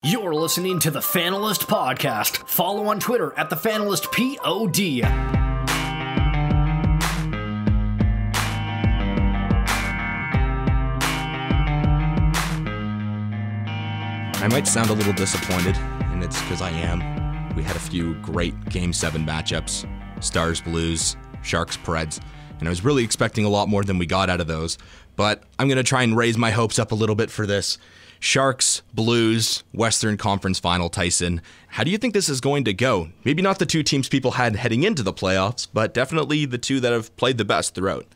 You're listening to the Fanalist Podcast. Follow on Twitter at the Fanalist POD. I might sound a little disappointed, and it's because I am. We had a few great Game 7 matchups. Stars, Blues, Sharks, Preds, and I was really expecting a lot more than we got out of those. But I'm going to try and raise my hopes up a little bit for this. Sharks, Blues, Western Conference Final, Tyson. How do you think this is going to go? Maybe not the two teams people had heading into the playoffs, but definitely the two that have played the best throughout.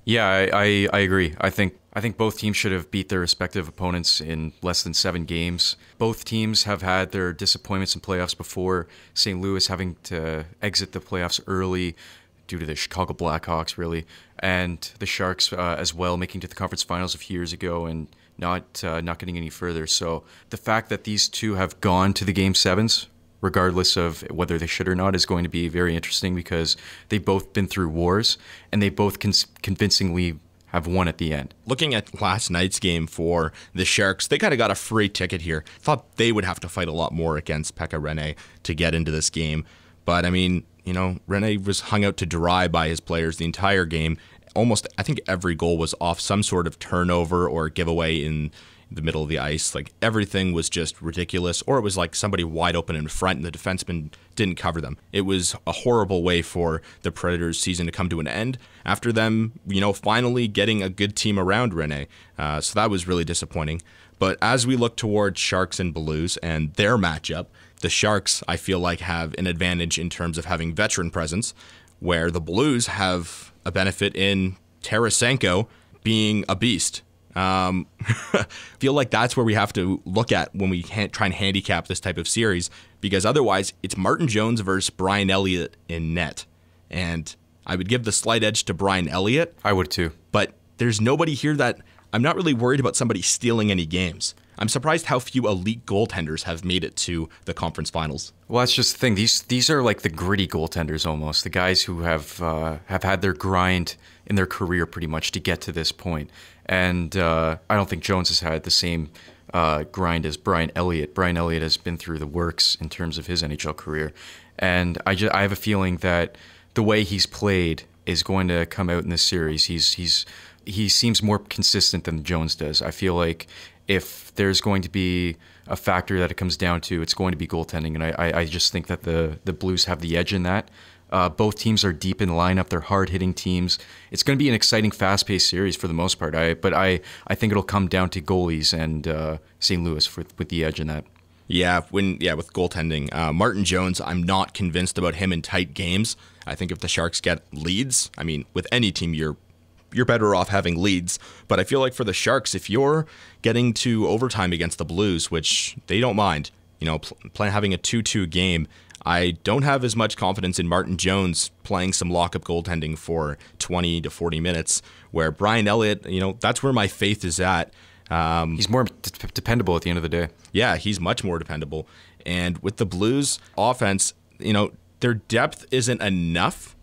Yeah, I agree. I think both teams should have beat their respective opponents in less than 7 games. Both teams have had their disappointments in playoffs before. St. Louis having to exit the playoffs early due to the Chicago Blackhawks, really, and the Sharks as well, making it to the conference finals a few years ago and not getting any further. So the fact that these two have gone to the Game 7s, regardless of whether they should or not, is going to be very interesting because they've both been through wars and they both convincingly have won at the end. Looking at last night's game for the Sharks, they kind of got a free ticket here. Thought they would have to fight a lot more against Pekka Rinne to get into this game. But I mean, you know, Rinne was hung out to dry by his players the entire game. Almost, I think every goal was off some sort of turnover or giveaway in the middle of the ice. Like, everything was just ridiculous, or it was like somebody wide open in front and the defenseman didn't cover them. It was a horrible way for the Predators' season to come to an end after them, you know, finally getting a good team around Rinne. So that was really disappointing. But as we look towards Sharks and Blues and their matchup, the Sharks, I feel like, have an advantage in terms of having veteran presence, where the Blues have a benefit in Tarasenko being a beast. Feel like that's where we have to look at when we try and handicap this type of series, because otherwise it's Martin Jones versus Brian Elliott in net. And I would give the slight edge to Brian Elliott. I would too. But there's nobody here that I'm not really worried about somebody stealing any games. I'm surprised how few elite goaltenders have made it to the conference finals. Well, that's just the thing. These are like the gritty goaltenders almost, the guys who have had their grind in their career pretty much to get to this point. And I don't think Jones has had the same grind as Brian Elliott. Brian Elliott has been through the works in terms of his NHL career. And I have a feeling that the way he's played is going to come out in this series. He seems more consistent than Jones does. I feel like if there's going to be a factor that it comes down to, it's going to be goaltending. And I just think that the Blues have the edge in that. Both teams are deep in the lineup. They're hard-hitting teams. It's going to be an exciting, fast-paced series for the most part. But I think it'll come down to goalies and St. Louis with the edge in that. Yeah, with goaltending. Martin Jones, I'm not convinced about him in tight games. I think if the Sharks get leads, I mean, with any team, you're better off having leads. But I feel like for the Sharks, if you're getting to overtime against the Blues, which they don't mind, you know, having a 2-2 game, I don't have as much confidence in Martin Jones playing some lockup goaltending for 20 to 40 minutes, where Brian Elliott, you know, that's where my faith is at. He's more dependable at the end of the day. Yeah, he's much more dependable. And with the Blues offense, you know, their depth isn't enough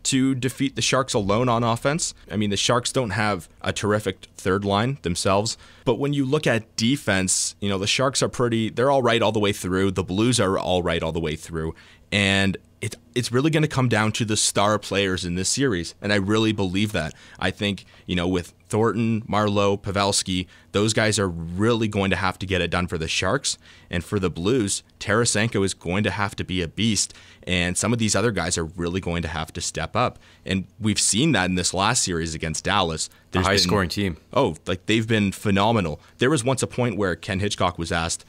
to defeat the Sharks alone on offense. I mean, the Sharks don't have a terrific third line themselves, but when you look at defense, you know, the Sharks are they're all right all the way through. The Blues are all right all the way through. And it's really going to come down to the star players in this series. And I really believe that. I think, you know, with Thornton, Marleau, Pavelski, those guys are really going to have to get it done for the Sharks. And for the Blues, Tarasenko is going to have to be a beast. And some of these other guys are really going to have to step up. And we've seen that in this last series against Dallas. A high-scoring team. Oh, like, they've been phenomenal. There was once a point where Ken Hitchcock was asked,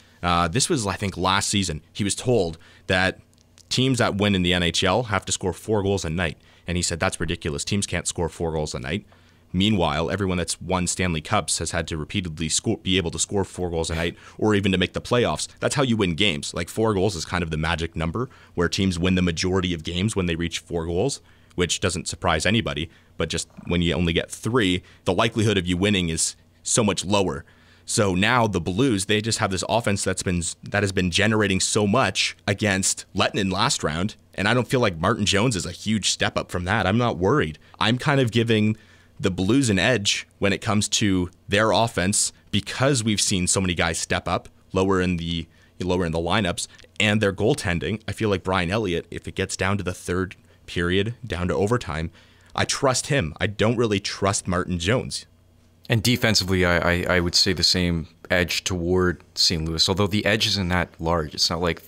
this was, I think, last season, he was told that teams that win in the NHL have to score 4 goals a night. And he said, that's ridiculous. Teams can't score 4 goals a night. Meanwhile, everyone that's won Stanley Cups has had to repeatedly be able to score 4 goals a night, or even to make the playoffs. That's how you win games. Like, 4 goals is kind of the magic number, where teams win the majority of games when they reach 4 goals, which doesn't surprise anybody. But just when you only get 3, the likelihood of you winning is so much lower. So now the Blues, they just have this offense that has been generating so much against Lettinen last round, and I don't feel like Martin Jones is a huge step up from that. I'm not worried. I'm kind of giving the Blues an edge when it comes to their offense because we've seen so many guys step up lower in the lower in the lineups, and their goaltending. I feel like Brian Elliott, if it gets down to the third period, down to overtime, I trust him. I don't really trust Martin Jones. And defensively, I would say the same edge toward St. Louis, although the edge isn't that large. It's not like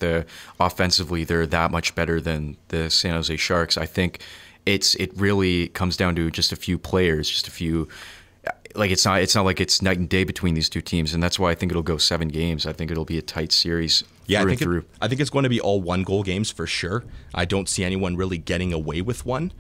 offensively they're that much better than the San Jose Sharks. I think it really comes down to just a few players, just a few. Like it's not like it's night and day between these two teams, and that's why I think it'll go 7 games. I think it'll be a tight series. Yeah, I think it's going to be all 1-goal games for sure. I don't see anyone really getting away with one.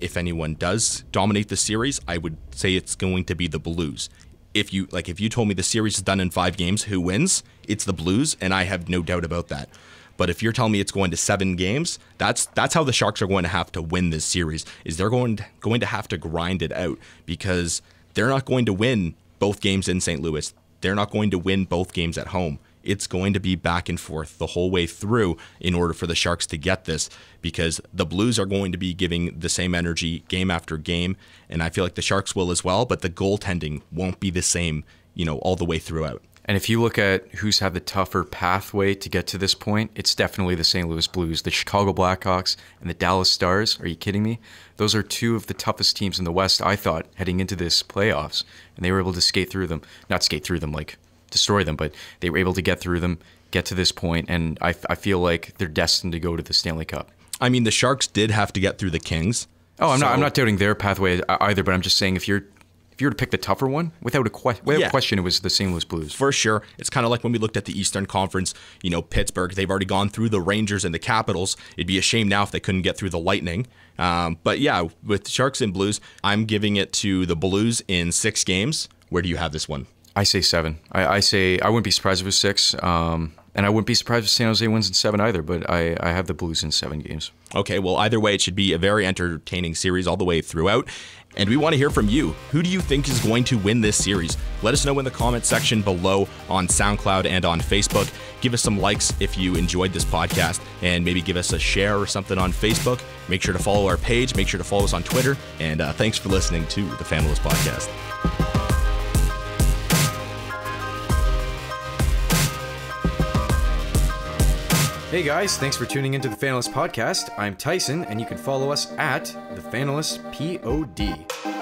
If anyone does dominate the series, I would say it's going to be the Blues. If you told me the series is done in 5 games, who wins? It's the Blues, and I have no doubt about that. But if you're telling me it's going to 7 games, that's how the Sharks are going to have to win this series. Is they're going to have to grind it out, because they're not going to win both games in St. Louis. They're not going to win both games at home. It's going to be back and forth the whole way through in order for the Sharks to get this, because the Blues are going to be giving the same energy game after game, and I feel like the Sharks will as well, but the goaltending won't be the same, all the way throughout. And if you look at who's had the tougher pathway to get to this point, it's definitely the St. Louis Blues, the Chicago Blackhawks, and the Dallas Stars. Are you kidding me? Those are 2 of the toughest teams in the West, I thought, heading into this playoffs. And they were able to skate through them. Not skate through them, like destroy them, but they were able to get through them, get to this point, and I feel like they're destined to go to the Stanley Cup. I mean, the Sharks did have to get through the Kings. Oh, I'm not doubting their pathway either, but I'm just saying if you were to pick the tougher one, without question, it was the St. Louis Blues. For sure. It's kind of like when we looked at the Eastern Conference, Pittsburgh, they've already gone through the Rangers and the Capitals. It'd be a shame now if they couldn't get through the Lightning. But yeah, with Sharks and Blues, I'm giving it to the Blues in 6 games. Where do you have this one? I say 7. I say I wouldn't be surprised if it was 6. And I wouldn't be surprised if San Jose wins in 7 either, but I have the Blues in 7 games. Okay, well, either way, it should be a very entertaining series all the way throughout. And we want to hear from you. Who do you think is going to win this series? Let us know in the comment section below on SoundCloud and on Facebook. Give us some likes if you enjoyed this podcast, and maybe give us a share or something on Facebook. Make sure to follow our page. Make sure to follow us on Twitter. And thanks for listening to the Fanalist Podcast. Hey guys, thanks for tuning into the Fanalist Podcast. I'm Tyson, and you can follow us at the Fanalist POD.